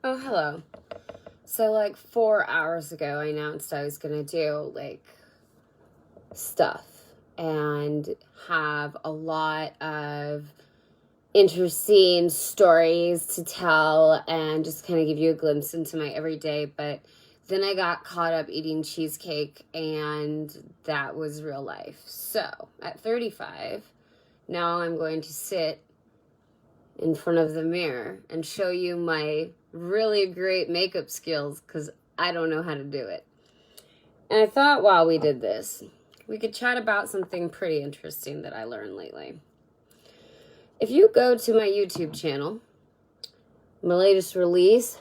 Oh, hello. So, like, 4 hours ago, I announced I was gonna do, like, stuff and have a lot of interesting stories to tell and just kind of give you a glimpse into my everyday. But then I got caught up eating cheesecake, and that was real life. So, at 35, now I'm going to sit in front of the mirror and show you my really great makeup skills because I don't know how to do it. And I thought while we did this, we could chat about something pretty interesting that I learned lately. If you go to my YouTube channel, my latest release,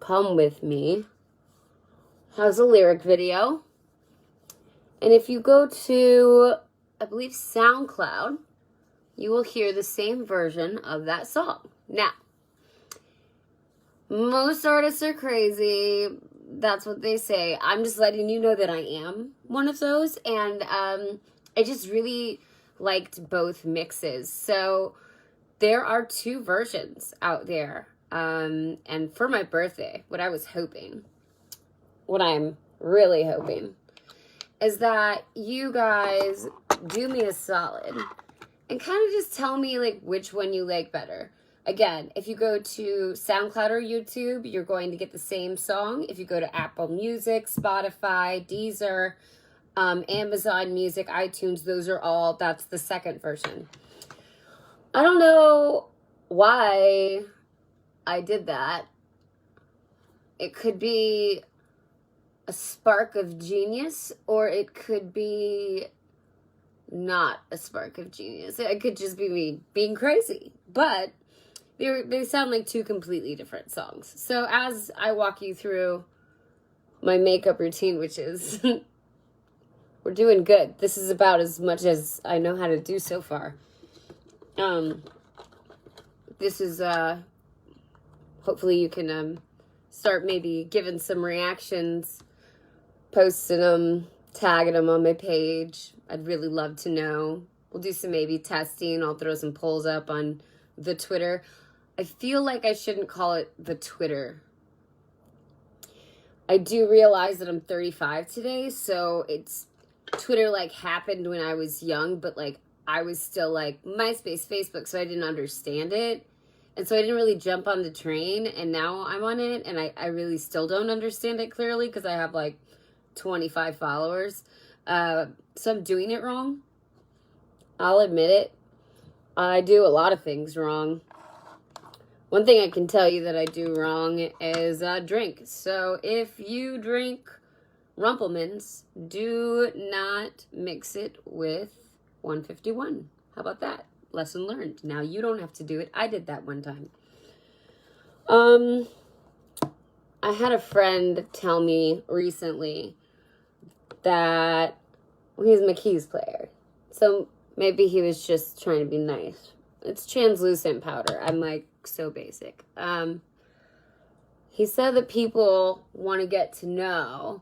Come With Me, has a lyric video. And if you go to, I believe, SoundCloud, you will hear the same version of that song. Now, most artists are crazy. That's what they say. I'm just letting you know that I am one of those. And I just really liked both mixes. So there are two versions out there. And for my birthday, what I'm really hoping, is that you guys do me a solid and kind of just tell me, like, which one you like better. Again, if you go to SoundCloud or YouTube, you're going to get the same song. If you go to Apple Music, Spotify, Deezer, Amazon Music, iTunes, that's the second version. I don't know why I did that. It could be a spark of genius, or it could be not a spark of genius. It could just be me being crazy. But they sound like two completely different songs. So as I walk you through my makeup routine, which is, we're doing good. This is about as much as I know how to do so far. This is, hopefully you can start maybe giving some reactions, posting them, tagging them on my page. I'd really love to know. We'll do some maybe testing. I'll throw some polls up on the Twitter. I feel like I shouldn't call it the Twitter. I do realize that I'm 35 today, so it's Twitter like happened when I was young, but like I was still like MySpace, Facebook, so I didn't understand it. And so I didn't really jump on the train, and now I'm on it, and I really still don't understand it clearly because I have like 25 followers. So I'm doing it wrong. I'll admit it. I do a lot of things wrong. One thing I can tell you that I do wrong is drink. So if you drink Rumplemans, do not mix it with 151. How about that? Lesson learned. Now you don't have to do it. I did that one time. I had a friend tell me recently that he's my keys player. So maybe he was just trying to be nice. It's translucent powder. I'm like so basic. He said that people want to get to know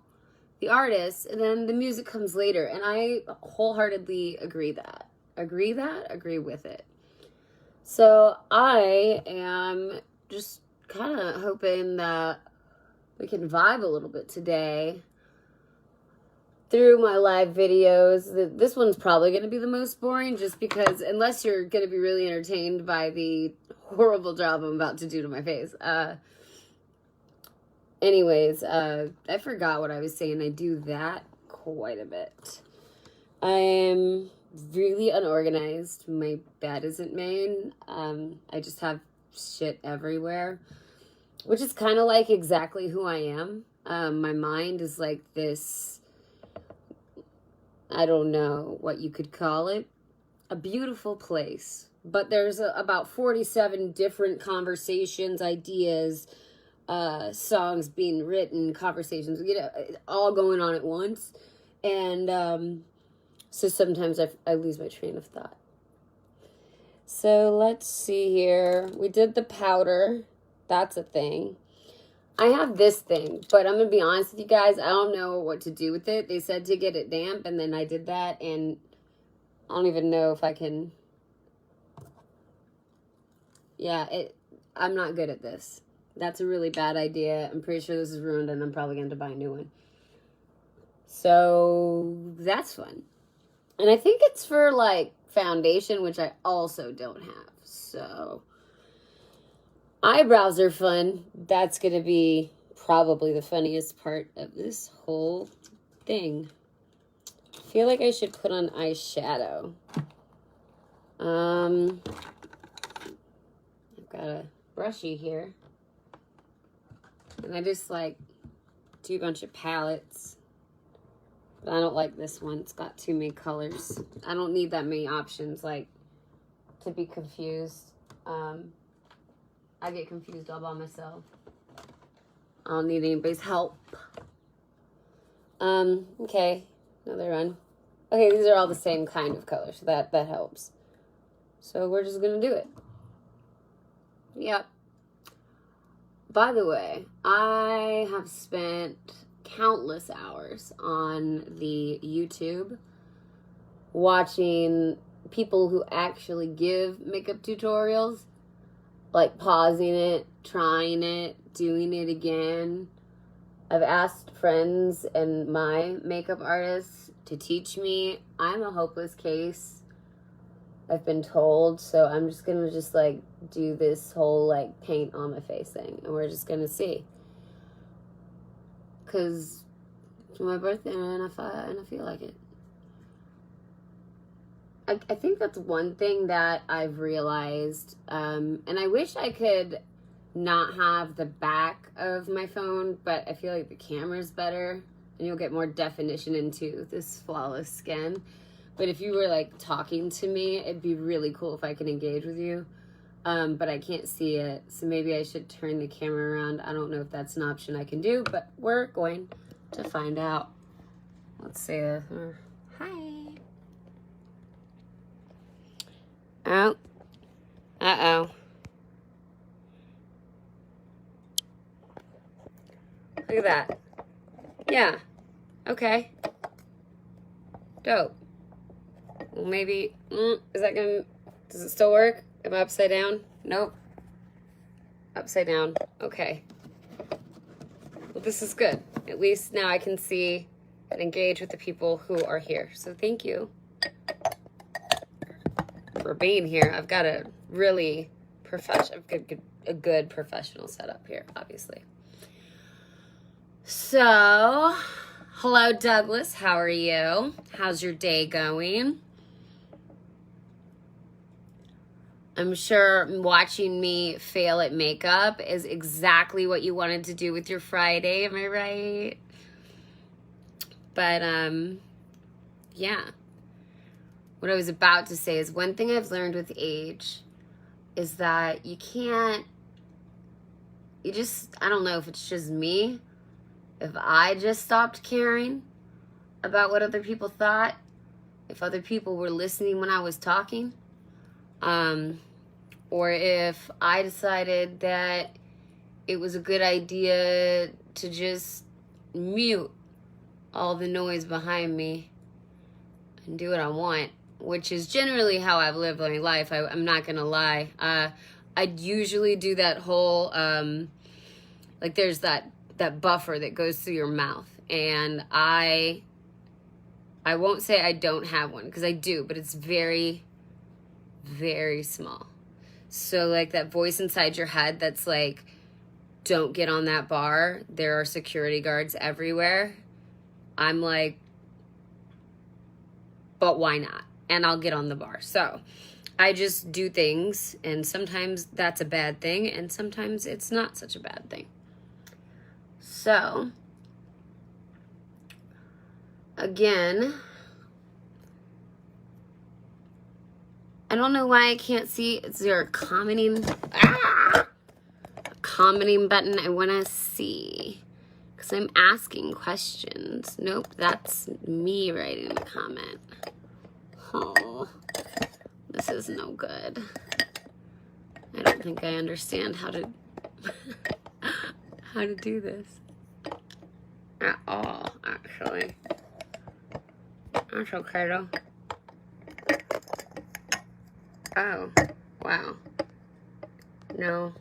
the artist, and then the music comes later. And I wholeheartedly agree with it. So I am just kind of hoping that we can vibe a little bit today through my live videos. This one's probably going to be the most boring, just because unless you're going to be really entertained by the horrible job I'm about to do to my face. Anyways, I forgot what I was saying. I do that quite a bit. I'm really unorganized. My bed isn't made. I just have shit everywhere, which is kind of like exactly who I am. My mind is like this, I don't know what you could call it, a beautiful place. But there's about 47 different conversations, ideas, songs being written, conversations, all going on at once. And so sometimes I lose my train of thought. So let's see here. We did the powder. That's a thing. I have this thing, but I'm going to be honest with you guys. I don't know what to do with it. They said to get it damp, and then I did that, and I don't even know if I can. Yeah, I'm not good at this. That's a really bad idea. I'm pretty sure this is ruined and I'm probably going to buy a new one. So that's fun. And I think it's for like foundation, which I also don't have. So eyebrows are fun. That's going to be probably the funniest part of this whole thing. I feel like I should put on eyeshadow. I've got a brushie here. And I just like do a bunch of palettes. But I don't like this one. It's got too many colors. I don't need that many options, like, to be confused. I get confused all by myself. I don't need anybody's help. Okay. Another one. Okay, these are all the same kind of color, so that helps. So we're just gonna do it. Yep. By the way, I have spent countless hours on the YouTube watching people who actually give makeup tutorials, like pausing it, trying it, doing it again. I've asked friends and my makeup artists to teach me. I'm a hopeless case, I've been told, so I'm just gonna like do this whole like paint on my face thing, and we're just gonna see. Cause it's my birthday and I feel like it. I think that's one thing that I've realized, and I wish I could not have the back of my phone, but I feel like the camera's better and you'll get more definition into this flawless skin. But if you were like talking to me, it'd be really cool if I could engage with you. But I can't see it, so maybe I should turn the camera around. I don't know if that's an option I can do, but we're going to find out. Let's say hi. Oh. Uh-oh. Look at that. Yeah. Okay. Dope. Well, maybe, is that gonna, does it still work? Am I upside down? Nope. Upside down. Okay. Well, this is good. At least now I can see and engage with the people who are here. So thank you for being here. I've got a really a good professional setup here, obviously. So, hello, Douglas. How are you? How's your day going? I'm sure watching me fail at makeup is exactly what you wanted to do with your Friday. Am I right? But, yeah. What I was about to say is one thing I've learned with age is that I don't know if it's just me, if I just stopped caring about what other people thought, if other people were listening when I was talking, or if I decided that it was a good idea to just mute all the noise behind me and do what I want, which is generally how I've lived my life. I'm not gonna lie. I usually do that whole, like there's that buffer that goes through your mouth, and I won't say I don't have one, because I do, but it's very, very small. So like that voice inside your head that's like, don't get on that bar, there are security guards everywhere. I'm like, but why not? And I'll get on the bar. So I just do things, and sometimes that's a bad thing, and sometimes it's not such a bad thing. So, again, I don't know why I can't see. Is there a commenting? A commenting button? I want to see. Because I'm asking questions. Nope, that's me writing a comment. Oh, this is no good. I don't think I understand how to how to do this at all, actually. That's okay though. Oh, wow. No.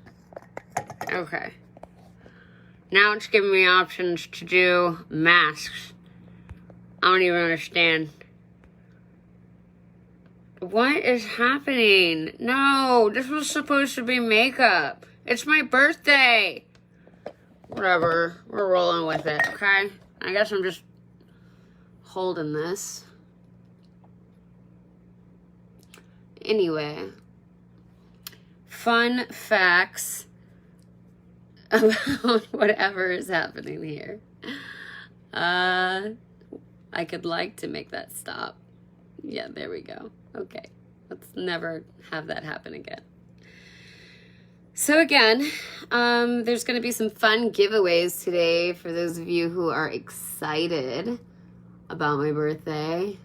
Okay. Now it's giving me options to do masks. I don't even understand. What is happening? No, this was supposed to be makeup. It's my birthday. Whatever. We're rolling with it, okay? I guess I'm just holding this. Anyway. Fun facts about whatever is happening here. I could like to make that stop. Yeah, there we go. Okay. Let's never have that happen again. So again, there's going to be some fun giveaways today for those of you who are excited about my birthday,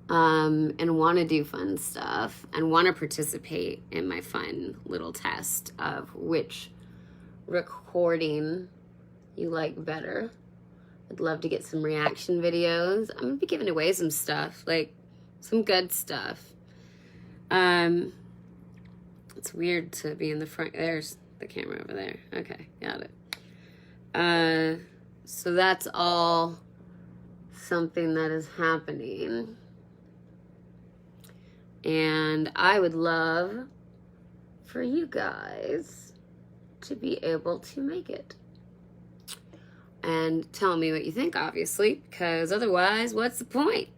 and want to do fun stuff and want to participate in my fun little test of which recording you like better. I'd love to get some reaction videos. I'm going to be giving away some stuff, like some good stuff. It's weird to be in the front. There's the camera over there. Okay, got it. So that's all something that is happening. And I would love for you guys to be able to make it. And tell me what you think, obviously, because otherwise, what's the point?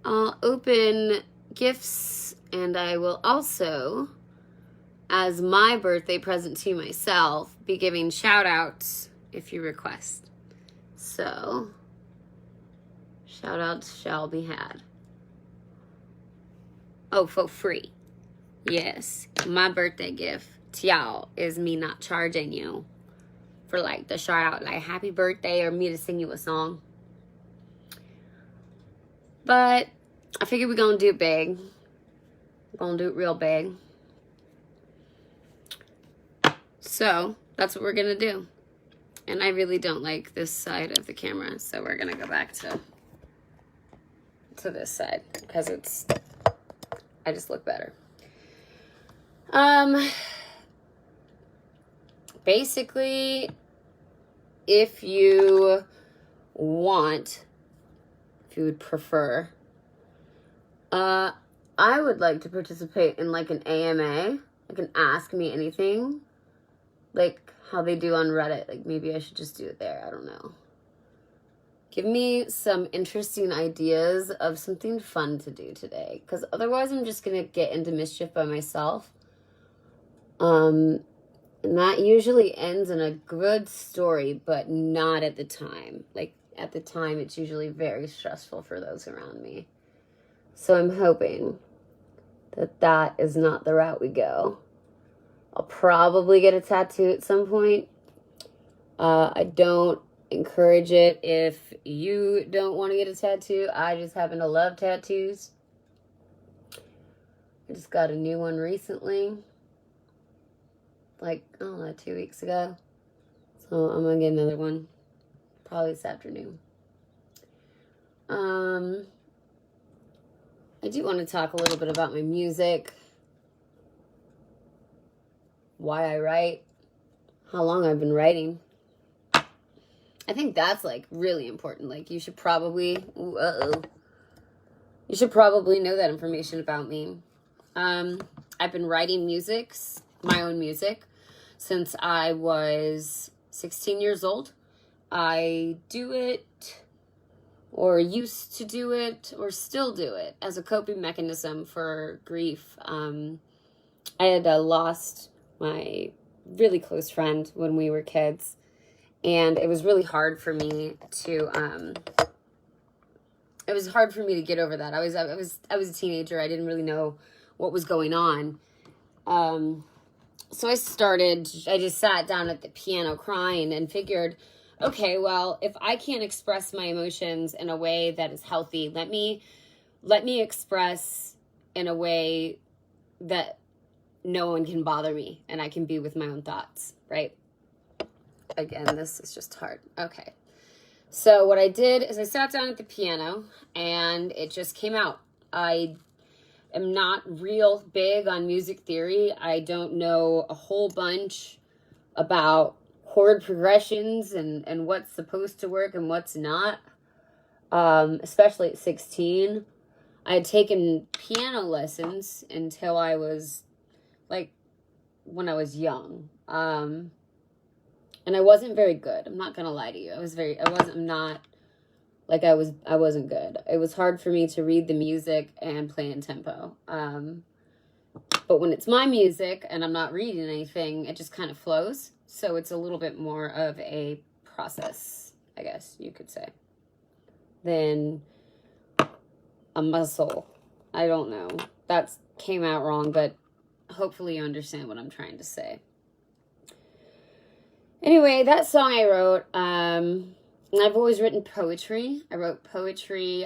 I'll open gifts, and I will also, as my birthday present to myself, be giving shout-outs if you request. So, shout-outs shall be had. Oh, for free. Yes, my birthday gift to y'all is me not charging you for, like, the shout-out, like, happy birthday, or me to sing you a song. But I figured we're going to do it big. We're going to do it real big. So that's what we're going to do. And I really don't like this side of the camera. So we're going to go back to this side because I just look better. Basically, if you would prefer, I would like to participate in like an AMA, like an Ask Me Anything, like how they do on Reddit. Like maybe I should just do it there. I don't know. Give me some interesting ideas of something fun to do today, because otherwise I'm just going to get into mischief by myself. And that usually ends in a good story, but not at the time. Like, at the time, it's usually very stressful for those around me. So I'm hoping that that is not the route we go. I'll probably get a tattoo at some point. I don't encourage it if you don't want to get a tattoo. I just happen to love tattoos. I just got a new one recently. Like, I don't know, 2 weeks ago. So I'm going to get another one. Probably this afternoon. I do want to talk a little bit about my music. Why I write. How long I've been writing. I think that's, like, really important. Like, you should probably... You should probably know that information about me. I've been writing my own music, since I was 16 years old. I do it, or used to do it, or still do it, as a coping mechanism for grief. I had lost my really close friend when we were kids, and it was really hard for me to, get over that. I was a teenager. I didn't really know what was going on. So I just sat down at the piano crying and figured, okay, well, if I can't express my emotions in a way that is healthy, let me express in a way that no one can bother me and I can be with my own thoughts, right? Again, this is just hard. Okay. So what I did is I sat down at the piano and it just came out. I am not real big on music theory. I don't know a whole bunch about chord progressions and what's supposed to work and what's not. Especially at 16. I had taken piano lessons until I was, like, when I was young. And I wasn't very good. I'm not gonna lie to you. I wasn't good. It was hard for me to read the music and play in tempo. But when it's my music and I'm not reading anything, it just kind of flows. So it's a little bit more of a process, I guess you could say, than a muscle. I don't know. That came out wrong, but hopefully you understand what I'm trying to say. Anyway, that song I wrote, I've always written poetry. I wrote poetry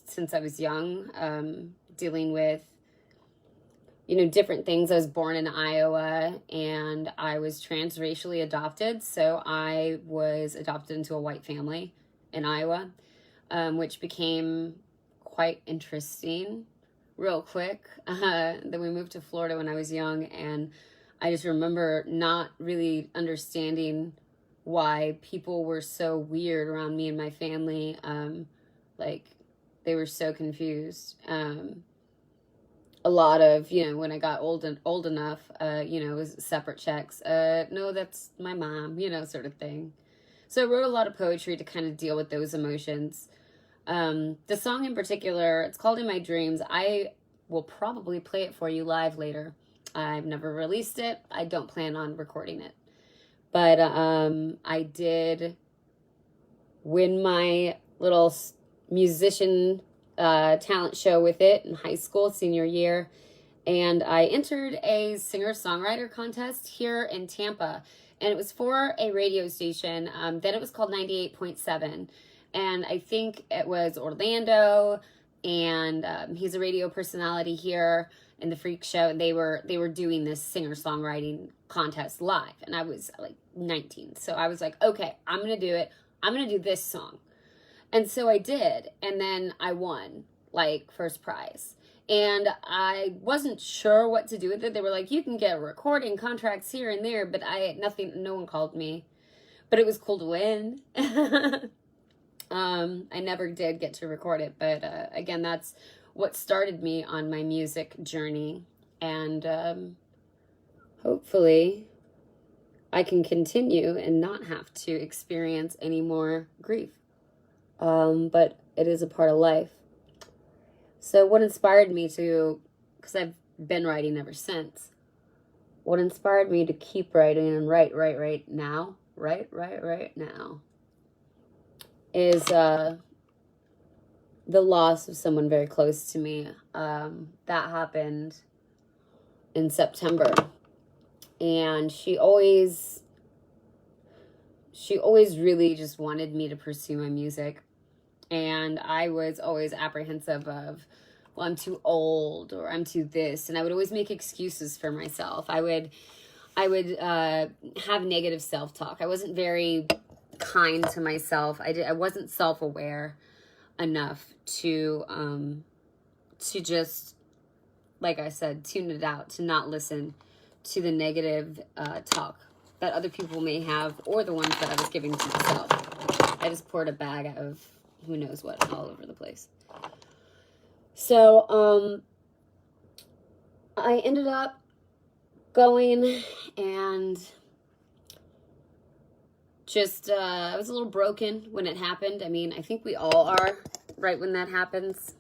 since I was young, dealing with, different things. I was born in Iowa, and I was transracially adopted, so I was adopted into a white family in Iowa, which became quite interesting real quick. Then we moved to Florida when I was young, and I just remember not really understanding why people were so weird around me and my family. They were so confused. A lot of, when I got old enough, it was separate checks. No, that's my mom, sort of thing. So I wrote a lot of poetry to kind of deal with those emotions. The song in particular, it's called In My Dreams. I will probably play it for you live later. I've never released it. I don't plan on recording it. But I did win my little musician talent show with it in high school, senior year. And I entered a singer-songwriter contest here in Tampa. And it was for a radio station. Then it was called 98.7. And I think it was Orlando. And he's a radio personality here in the Freak Show. And they were doing this singer-songwriting contest live. And I was like 19. So I was like, okay, I'm going to do it. I'm going to do this song. And so I did. And then I won, like, first prize. And I wasn't sure what to do with it. They were like, you can get recording contracts here and there, but no one called me. But it was cool to win. I never did get to record it, but again, that's what started me on my music journey. And hopefully I can continue and not have to experience any more grief. But it is a part of life. So what inspired me to, because I've been writing ever since, what inspired me to keep writing and write now, is the loss of someone very close to me. That happened in September. And she always really just wanted me to pursue my music. And I was always apprehensive of, well, I'm too old or I'm too this. And I would always make excuses for myself. I would have negative self-talk. I wasn't very kind to myself. I wasn't self-aware enough to just, like I said, tune it out, to not listen to the negative talk that other people may have, or the ones that I was giving to myself. I just poured a bag of who knows what all over the place. So I ended up going and just I was a little broken when it happened. I mean, I think we all are right when that happens.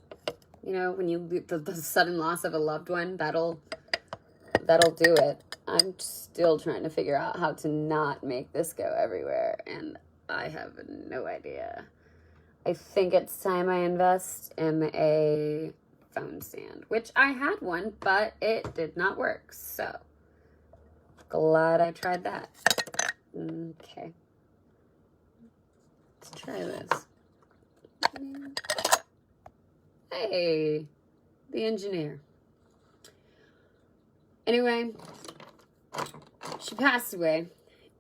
When you the sudden loss of a loved one, that'll do it. I'm still trying to figure out how to not make this go everywhere, and I have no idea. I think it's time I invest in a phone stand, which I had one, but it did not work. So glad I tried that. Okay. Let's try this. Hey, the engineer. Anyway, she passed away,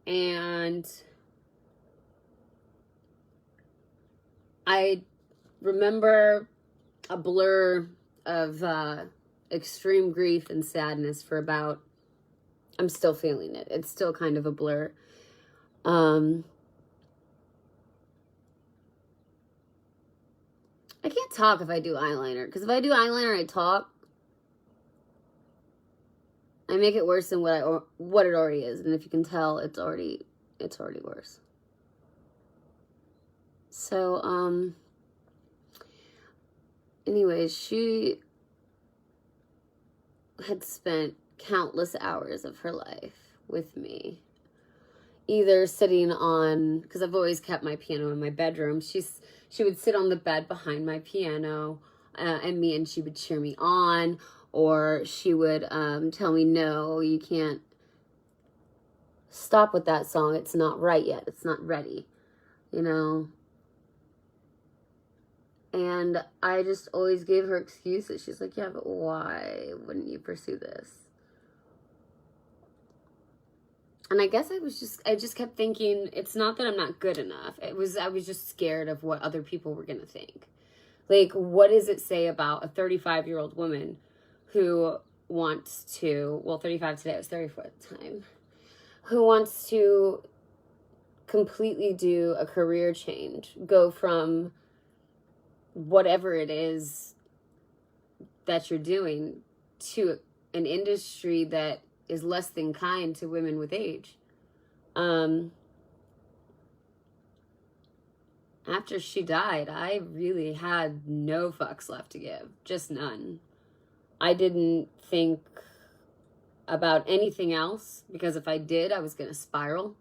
and I remember a blur of extreme grief and sadness for about I'm still feeling it. It's still kind of a blur. I can't talk if I do eyeliner, because if I do eyeliner, I talk. I make it worse than what it already is, and if you can tell, it's already worse. So, anyways, she had spent countless hours of her life with me, either sitting on, because I've always kept my piano in my bedroom. She would sit on the bed behind my piano, and she would cheer me on, or she would tell me, no, you can't stop with that song. It's not right yet. It's not ready, you know. And I just always gave her excuses. She's like, yeah, but why wouldn't you pursue this? And I guess I just kept thinking, it's not that I'm not good enough. I was just scared of what other people were going to think. Like, what does it say about a 35-year-old woman who wants to, 35 today, I was 34 at the time, who wants to completely do a career change, go from whatever it is that you're doing to an industry that is less than kind to women with age. After she died, I really had no fucks left to give, just none. I didn't think about anything else, because if I did, I was going to spiral.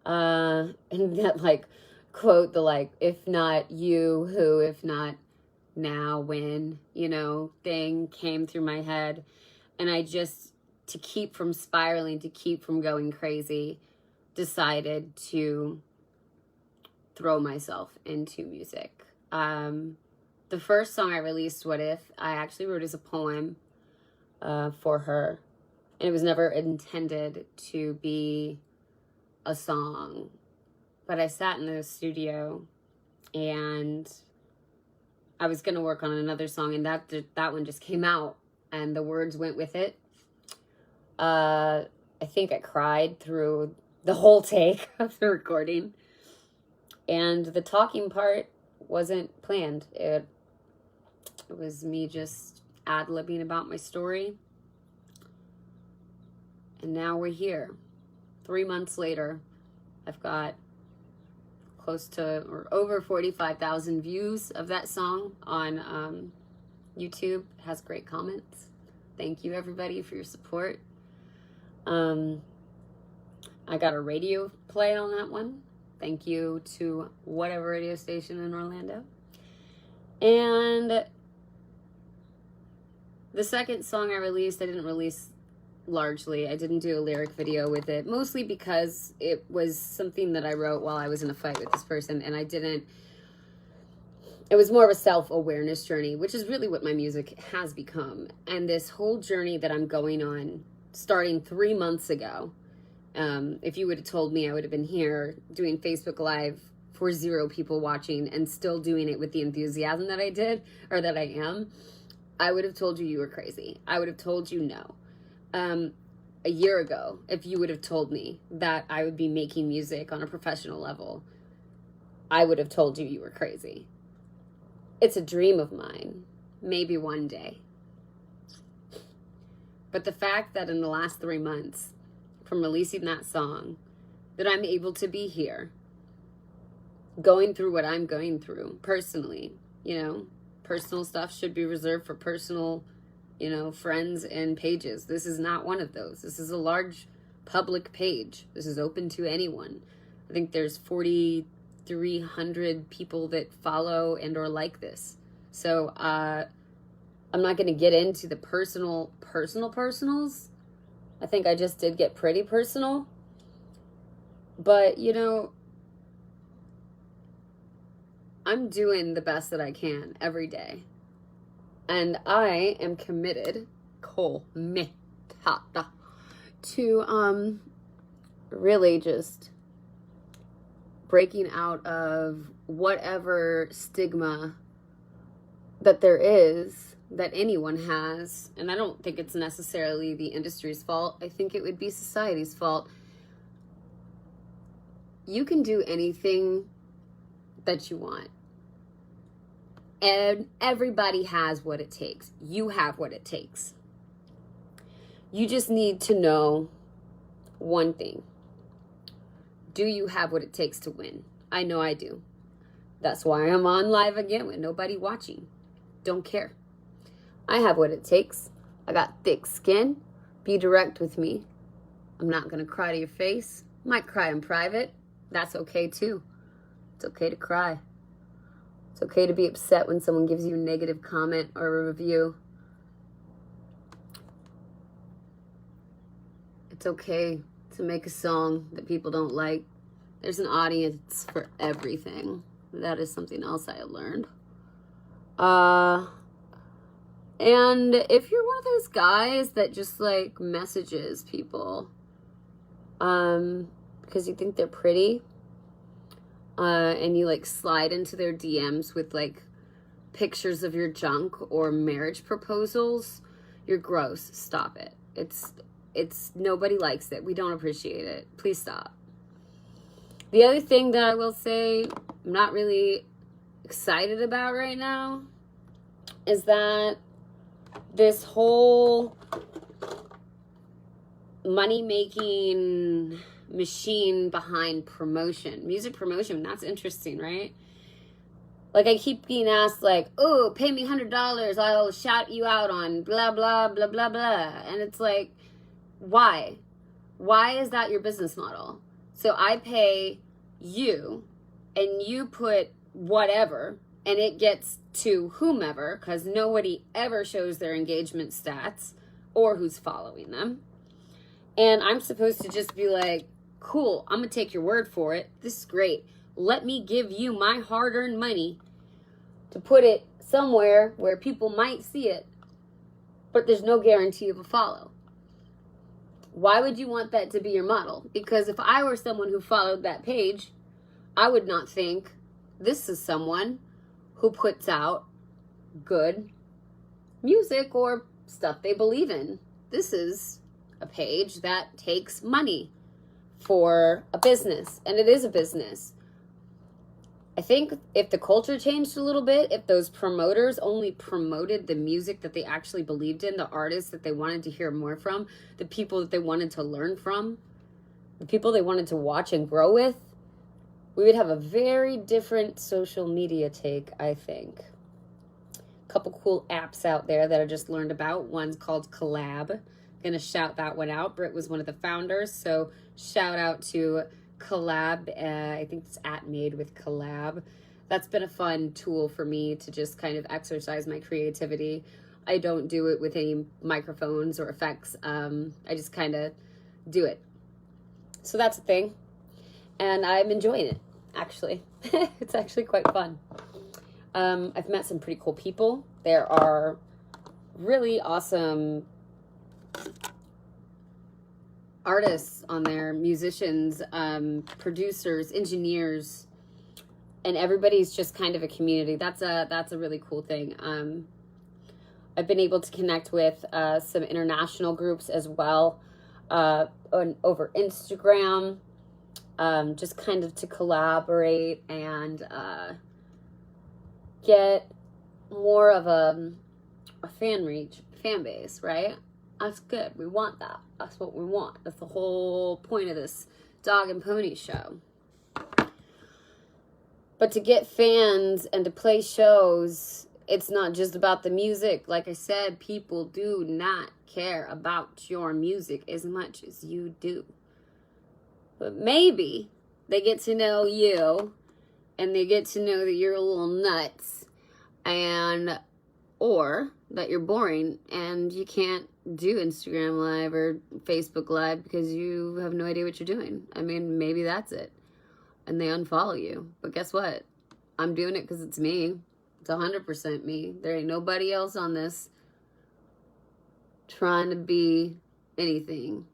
And that, like, quote, the, like, if not you, who, if not now, when, you know, thing came through my head. And I just, to keep from spiraling, to keep from going crazy, decided to throw myself into music. The first song I released, What If, I actually wrote as a poem for her. And it was never intended to be a song. But I sat in the studio and I was going to work on another song, and that one just came out and the words went with it. I think I cried through the whole take of the recording. And the talking part wasn't planned. It was me just ad-libbing about my story. And now we're here. 3 months later, I've got close to or over 45,000 views of that song on YouTube. It has great comments. Thank you, everybody, for your support. I got a radio play on that one. Thank you to whatever radio station in Orlando. And the second song I released, I didn't release largely. I didn't do a lyric video with it, mostly because it was something that I wrote while I was in a fight with this person, and it was more of a self-awareness journey, which is really what my music has become. And this whole journey that I'm going on, starting 3 months ago, if you would have told me I would have been here doing Facebook Live for 0 people watching and still doing it with the enthusiasm that I did, or that I am, I would have told you were crazy. I would have told you no. A year ago, if you would have told me that I would be making music on a professional level, I would have told you were crazy. It's a dream of mine. Maybe one day. But the fact that in the last 3 months, from releasing that song, that I'm able to be here, going through what I'm going through personally, you know, personal stuff should be reserved for personal, you know, friends and pages. This is not one of those. This is a large public page. This is open to anyone. I think there's 4,300 people that follow and or like this. So I'm not going to get into the personals. I think I just did get pretty personal. But, you know, I'm doing the best that I can every day. And I am committed, to really just breaking out of whatever stigma that there is that anyone has, and I don't think it's necessarily the industry's fault. I think it would be society's fault. You can do anything that you want. And everybody has what it takes. You have what it takes. You just need to know one thing. Do you have what it takes to win? I know I do. That's why I'm on live again with nobody watching. Don't care. I have what it takes. I got thick skin. Be direct with me. I'm not going to cry to your face. Might cry in private. That's okay too. It's okay to cry. It's okay to be upset when someone gives you a negative comment or a review. It's okay to make a song that people don't like. There's an audience for everything. That is something else I have learned. And if you're one of those guys that just like messages people because you think they're pretty, and you like slide into their DMs with like pictures of your junk or marriage proposals, you're gross. Stop it. It's nobody likes it. We don't appreciate it. Please stop. The other thing that I will say I'm not really excited about right now is that this whole money-making machine behind promotion, music promotion, that's interesting, right? Like, I keep being asked, like, oh, pay me $100, I'll shout you out on blah, blah, blah, blah, blah. And it's like, why? Why is that your business model? So I pay you, and you put whatever, and it gets to whomever, because nobody ever shows their engagement stats or who's following them. And I'm supposed to just be like, cool, I'm going to take your word for it. This is great. Let me give you my hard-earned money to put it somewhere where people might see it, but there's no guarantee of a follow. Why would you want that to be your model? Because if I were someone who followed that page, I would not think this is someone who puts out good music or stuff they believe in. This is a page that takes money for a business, and it is a business. I think if the culture changed a little bit, if those promoters only promoted the music that they actually believed in, the artists that they wanted to hear more from, the people that they wanted to learn from, the people they wanted to watch and grow with, we would have a very different social media take, I think. A couple cool apps out there that I just learned about. One's called Collab. Gonna shout that one out. Britt was one of the founders, so shout out to Collab. I think it's @Made with Collab. That's been a fun tool for me to just kind of exercise my creativity. I don't do it with any microphones or effects. I just kind of do it. So that's a thing. And I'm enjoying it, actually. It's actually quite fun. I've met some pretty cool people. There are really awesome artists on there, musicians, producers, engineers, and everybody's just kind of a community. That's a really cool thing. I've been able to connect with some international groups as well over Instagram, just kind of to collaborate and get more of a fan base, right? That's good. We want that. That's what we want. That's the whole point of this dog and pony show. But to get fans and to play shows, it's not just about the music. Like I said, people do not care about your music as much as you do. But maybe they get to know you and they get to know that you're a little nuts or that you're boring and you can't do Instagram Live or Facebook Live because you have no idea what you're doing. I mean, maybe that's it. And they unfollow you. But guess what? I'm doing it because it's me. It's 100% me. There ain't nobody else on this trying to be anything.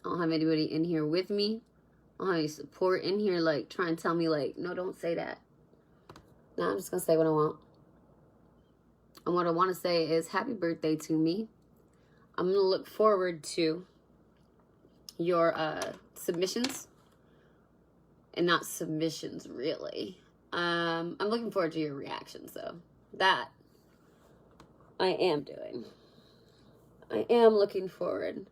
I don't have anybody in here with me. I don't have any support in here, like, trying to tell me, like, no, don't say that. No, I'm just going to say what I want. And what I want to say is happy birthday to me. I'm going to look forward to your submissions. And not submissions, really. I'm looking forward to your reactions, though. That I am doing. I am looking forward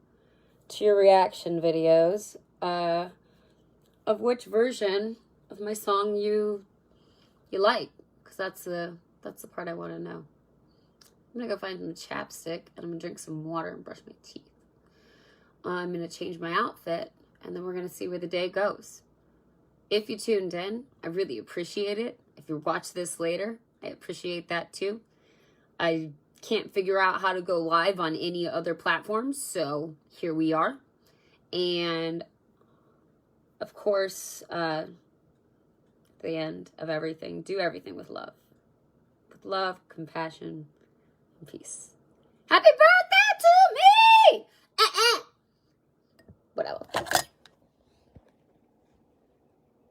to your reaction videos of which version of my song you like, because that's the part I want to know. I'm gonna go find some chapstick and I'm gonna drink some water and brush my teeth. I'm gonna change my outfit and then we're gonna see where the day goes. If you tuned in, I really appreciate it. If you watch this later, I appreciate that too. I can't figure out how to go live on any other platforms, so here we are. And of course, the end of everything, do everything with love. With love, compassion, and peace. Happy birthday to me! Whatever.